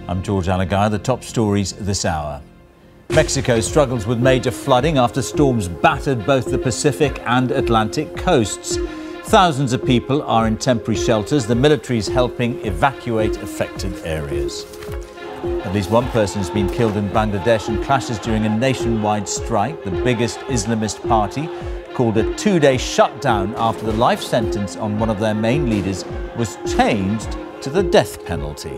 I'm George Alagaya. The top stories this hour. Mexico struggles with major flooding after storms battered both the Pacific and Atlantic coasts. Thousands of people are in temporary shelters. The military is helping evacuate affected areas. At least one person has been killed in Bangladesh in clashes during a nationwide strike. The biggest Islamist party called a two-day shutdown after the life sentence on one of their main leaders was changed to the death penalty.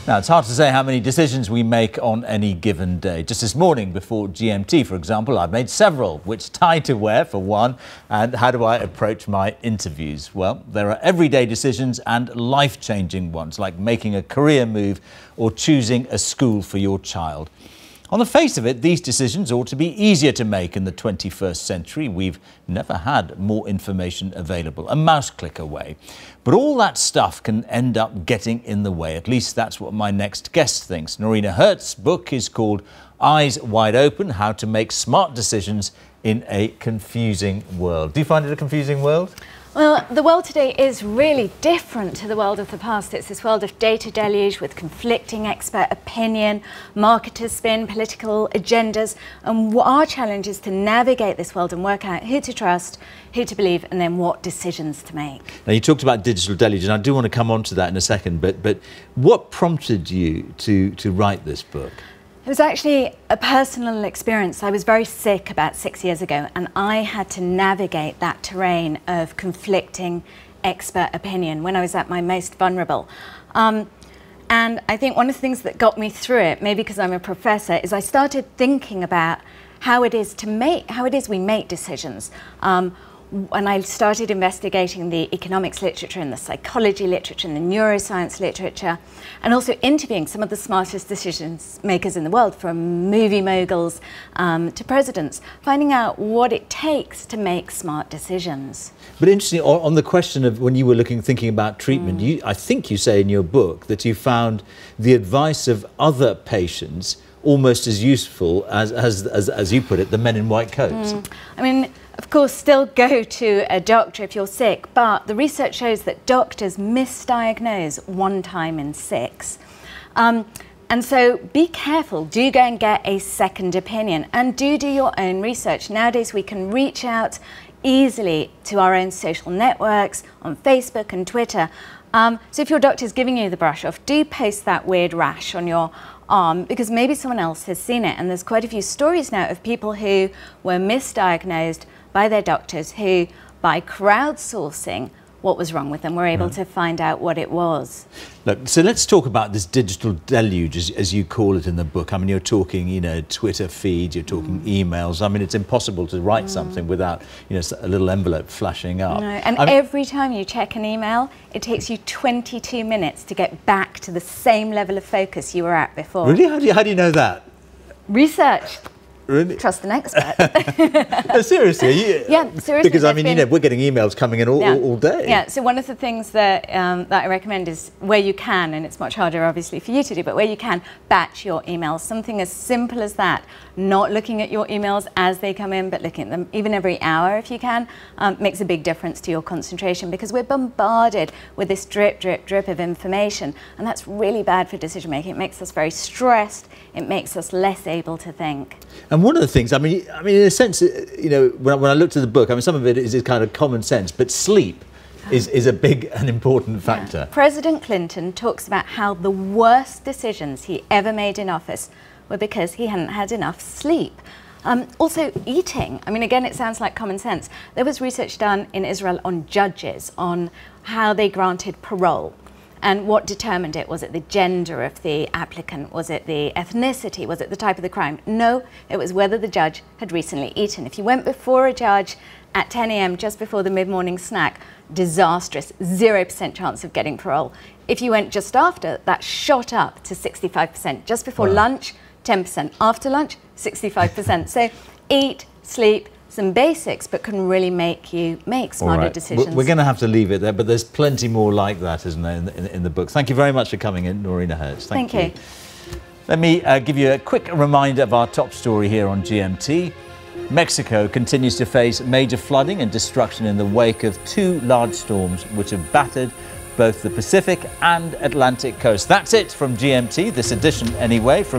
Now, it's hard to say how many decisions we make on any given day. Just this morning before GMT, for example, I've made several. Which tie to wear, for one, and how do I approach my interviews? Well, there are everyday decisions and life-changing ones, like making a career move or choosing a school for your child. On the face of it, these decisions ought to be easier to make in the 21st century. We've never had more information available, a mouse click away. But all that stuff can end up getting in the way. At least that's what my next guest thinks. Noreena Hertz's book is called Eyes Wide Open: How to Make Smart Decisions in a Confusing World. Do you find it a confusing world? Well, the world today is really different to the world of the past. It's this world of data deluge with conflicting expert opinion, marketers spin, political agendas. And our challenge is to navigate this world and work out who to trust, who to believe, and then what decisions to make. Now, you talked about digital deluge, and I do want to come on to that in a second, but what prompted you to write this book? It was actually a personal experience. I was very sick about 6 years ago, and I had to navigate that terrain of conflicting expert opinion when I was at my most vulnerable. And I think one of the things that got me through it, maybe because I'm a professor, is I started thinking about how it is we make decisions. When I started investigating the economics literature and the psychology literature and the neuroscience literature, and also interviewing some of the smartest decisions makers in the world, from movie moguls to presidents, finding out what it takes to make smart decisions. But interesting, on the question of when you were thinking about treatment, I think you say in your book that you found the advice of other patients almost as useful as you put it, the men in white coats. I mean, of course, still go to a doctor if you're sick, but the research shows that doctors misdiagnose 1 time in 6. And so be careful, do go and get a second opinion, and do your own research. Nowadays we can reach out easily to our own social networks on Facebook and Twitter. So if your doctor's giving you the brush off, do post that weird rash on your arm, because maybe someone else has seen it. And there's quite a few stories now of people who were misdiagnosed by their doctors who, by crowdsourcing what was wrong with them, were able to find out what it was. Look, so let's talk about this digital deluge, as you call it in the book. I mean, you're talking, Twitter feeds, you're talking emails. I mean, it's impossible to write something without, a little envelope flashing up. No. And every time you check an email, it takes you 22 minutes to get back to the same level of focus you were at before. Really? How do you know that? Research. Really? Trust an expert. No, seriously? Yeah, seriously. Because, I mean, we're getting emails coming in all day. Yeah, so one of the things that I recommend is where you can, and it's much harder obviously for you to do, but where you can, batch your emails. Something as simple as that, not looking at your emails as they come in, but looking at them even every hour if you can, makes a big difference to your concentration, because we're bombarded with this drip, drip, drip of information, and that's really bad for decision making. It makes us very stressed, it makes us less able to think. And one of the things, I mean, in a sense, when I looked at the book, I mean, some of it is kind of common sense, but sleep is a big and important factor. Yeah. President Clinton talks about how the worst decisions he ever made in office were because he hadn't had enough sleep. Also, eating. I mean, again, it sounds like common sense. There was research done in Israel on judges, on how they granted parole. And what determined it? Was it the gender of the applicant? Was it the ethnicity? Was it the type of the crime? No, it was whether the judge had recently eaten. If you went before a judge at 10 a.m. just before the mid-morning snack, disastrous, 0% chance of getting parole. If you went just after, that shot up to 65%. Just before lunch, 10%. After lunch, 65%. So eat, sleep, some basics, but can really make you make smarter decisions. We're going to have to leave it there, but there's plenty more like that, isn't there, in the book. Thank you very much for coming in, Noreena Hertz. Thank you. Let me give you a quick reminder of our top story here on GMT. Mexico continues to face major flooding and destruction in the wake of 2 large storms which have battered both the Pacific and Atlantic coast. That's it from GMT, this edition anyway. From